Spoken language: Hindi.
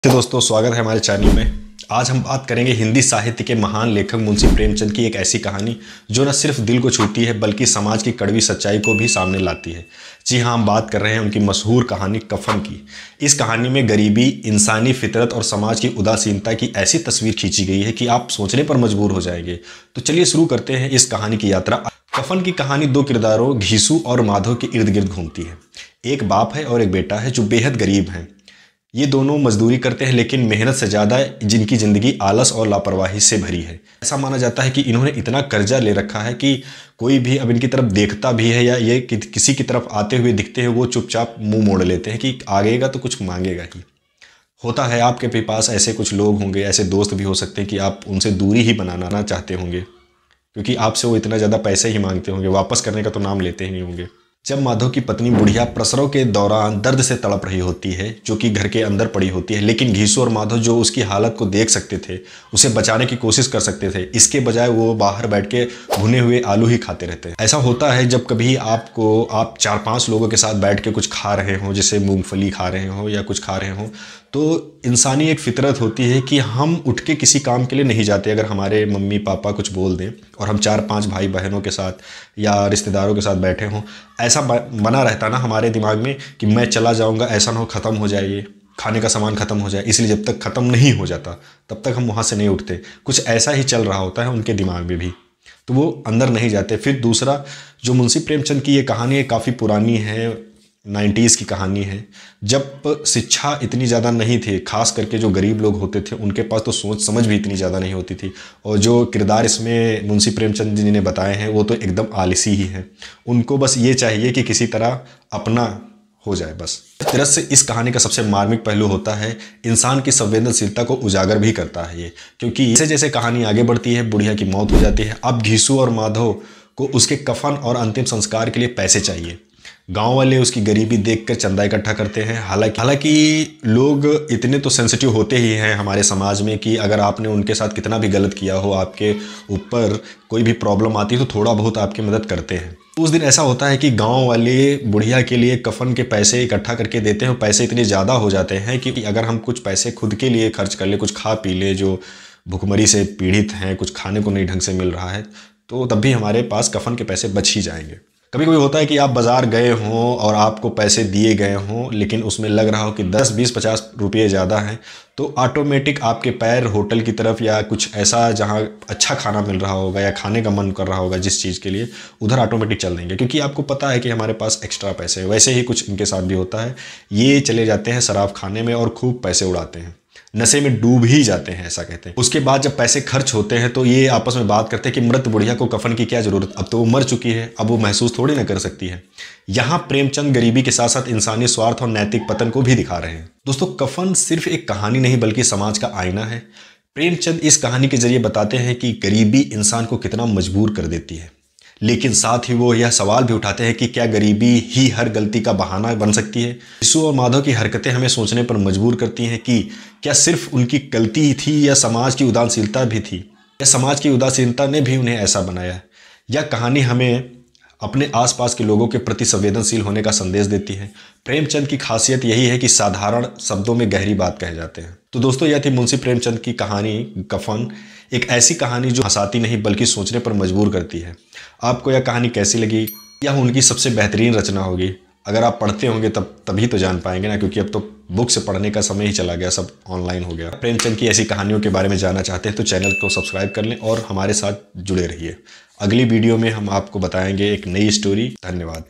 तो दोस्तों स्वागत है हमारे चैनल में। आज हम बात करेंगे हिंदी साहित्य के महान लेखक मुंशी प्रेमचंद की एक ऐसी कहानी जो न सिर्फ दिल को छूती है बल्कि समाज की कड़वी सच्चाई को भी सामने लाती है। जी हाँ, हम बात कर रहे हैं उनकी मशहूर कहानी कफन की। इस कहानी में गरीबी, इंसानी फितरत और समाज की उदासीनता की ऐसी तस्वीर खींची गई है कि आप सोचने पर मजबूर हो जाएंगे। तो चलिए शुरू करते हैं इस कहानी की यात्रा। कफन की कहानी दो किरदारों घीसू और माधव के इर्द गिर्द घूमती है। एक बाप है और एक बेटा है जो बेहद गरीब हैं। ये दोनों मजदूरी करते हैं लेकिन मेहनत से ज़्यादा जिनकी ज़िंदगी आलस और लापरवाही से भरी है। ऐसा माना जाता है कि इन्होंने इतना कर्जा ले रखा है कि कोई भी अब इनकी तरफ देखता भी है या ये किसी की तरफ आते हुए दिखते हैं वो चुपचाप मुंह मोड़ लेते हैं कि आगेगा तो कुछ मांगेगा ही। होता है आपके भी पास ऐसे कुछ लोग होंगे, ऐसे दोस्त भी हो सकते हैं कि आप उनसे दूरी ही बनाना चाहते होंगे क्योंकि आपसे वो इतना ज़्यादा पैसे ही मांगते होंगे, वापस करने का तो नाम लेते ही नहीं होंगे। जब माधव की पत्नी बुढ़िया प्रसव के दौरान दर्द से तड़प रही होती है जो कि घर के अंदर पड़ी होती है, लेकिन घीसू और माधव जो उसकी हालत को देख सकते थे, उसे बचाने की कोशिश कर सकते थे, इसके बजाय वो बाहर बैठ के भुने हुए आलू ही खाते रहते हैं। ऐसा होता है जब कभी आप 4-5 लोगों के साथ बैठ के कुछ खा रहे हो, जैसे मूंगफली खा रहे हो या कुछ खा रहे हो, तो इंसानी एक फितरत होती है कि हम उठ के किसी काम के लिए नहीं जाते। अगर हमारे मम्मी पापा कुछ बोल दें और हम 4-5 भाई बहनों के साथ या रिश्तेदारों के साथ बैठे हों, ऐसा बना रहता ना हमारे दिमाग में कि मैं चला जाऊंगा, ऐसा ना हो ख़त्म हो जाए, ये खाने का सामान ख़त्म हो जाए, इसलिए जब तक ख़त्म नहीं हो जाता तब तक हम वहाँ से नहीं उठते। कुछ ऐसा ही चल रहा होता है उनके दिमाग में भी, तो वो अंदर नहीं जाते। फिर दूसरा जो मुंशी प्रेमचंद की ये कहानी है काफ़ी पुरानी है, 90s की कहानी है। जब शिक्षा इतनी ज़्यादा नहीं थी, खास करके जो गरीब लोग होते थे उनके पास तो सोच समझ भी इतनी ज़्यादा नहीं होती थी। और जो किरदार इसमें मुंशी प्रेमचंद जी ने बताए हैं वो तो एकदम आलसी ही हैं। उनको बस ये चाहिए कि किसी तरह अपना हो जाए बस। इस तरह से इस कहानी का सबसे मार्मिक पहलू होता है इंसान की संवेदनशीलता को उजागर भी करता है ये, क्योंकि जैसे जैसे कहानी आगे बढ़ती है बुढ़िया की मौत हो जाती है। अब घीसू और माधव को उसके कफन और अंतिम संस्कार के लिए पैसे चाहिए। गांव वाले उसकी गरीबी देखकर चंदा इकट्ठा करते हैं। हालांकि लोग इतने तो सेंसिटिव होते ही हैं हमारे समाज में कि अगर आपने उनके साथ कितना भी गलत किया हो, आपके ऊपर कोई भी प्रॉब्लम आती है तो थोड़ा बहुत आपकी मदद करते हैं। उस दिन ऐसा होता है कि गांव वाले बुढ़िया के लिए कफन के पैसे इकट्ठा करके देते हैं। पैसे इतने ज़्यादा हो जाते हैं कि अगर हम कुछ पैसे खुद के लिए खर्च कर ले, कुछ खा पी ले, जो भुखमरी से पीड़ित हैं, कुछ खाने को नहीं ढंग से मिल रहा है, तो तब भी हमारे पास कफन के पैसे बच ही जाएंगे। कभी कभी होता है कि आप बाज़ार गए हों और आपको पैसे दिए गए हों लेकिन उसमें लग रहा हो कि 10, 20, 50 रुपये ज़्यादा हैं, तो ऑटोमेटिक आपके पैर होटल की तरफ या कुछ ऐसा जहां अच्छा खाना मिल रहा होगा या खाने का मन कर रहा होगा जिस चीज़ के लिए, उधर ऑटोमेटिक चल देंगे क्योंकि आपको पता है कि हमारे पास एक्स्ट्रा पैसे हैं। वैसे ही कुछ इनके साथ भी होता है। ये चले जाते हैं शराब खाने में और खूब पैसे उड़ाते हैं, नशे में डूब ही जाते हैं ऐसा कहते हैं। उसके बाद जब पैसे खर्च होते हैं तो ये आपस में बात करते हैं कि मृत बुढ़िया को कफन की क्या जरूरत, अब तो वो मर चुकी है, अब वो महसूस थोड़ी ना कर सकती है। यहाँ प्रेमचंद गरीबी के साथ साथ इंसानी स्वार्थ और नैतिक पतन को भी दिखा रहे हैं। दोस्तों, कफन सिर्फ एक कहानी नहीं बल्कि समाज का आईना है। प्रेमचंद इस कहानी के जरिए बताते हैं कि गरीबी इंसान को कितना मजबूर कर देती है, लेकिन साथ ही वो यह सवाल भी उठाते हैं कि क्या गरीबी ही हर गलती का बहाना बन सकती है। घीसू और माधव की हरकतें हमें सोचने पर मजबूर करती हैं कि क्या सिर्फ उनकी गलती ही थी या समाज की उदासीनता भी थी, या समाज की उदासीनता ने भी उन्हें ऐसा बनाया। यह कहानी हमें अपने आसपास के लोगों के प्रति संवेदनशील होने का संदेश देती है। प्रेमचंद की खासियत यही है कि साधारण शब्दों में गहरी बात कह जाते हैं। तो दोस्तों, यह थी मुंशी प्रेमचंद की कहानी कफन, एक ऐसी कहानी जो हंसाती नहीं बल्कि सोचने पर मजबूर करती है। आपको यह कहानी कैसी लगी? यह उनकी सबसे बेहतरीन रचना होगी। अगर आप पढ़ते होंगे तभी तो जान पाएंगे ना, क्योंकि अब तो बुक से पढ़ने का समय ही चला गया, सब ऑनलाइन हो गया। प्रेमचंद की ऐसी कहानियों के बारे में जानना चाहते हैं तो चैनल को सब्सक्राइब कर लें और हमारे साथ जुड़े रहिए। अगली वीडियो में हम आपको बताएंगे एक नई स्टोरी। धन्यवाद।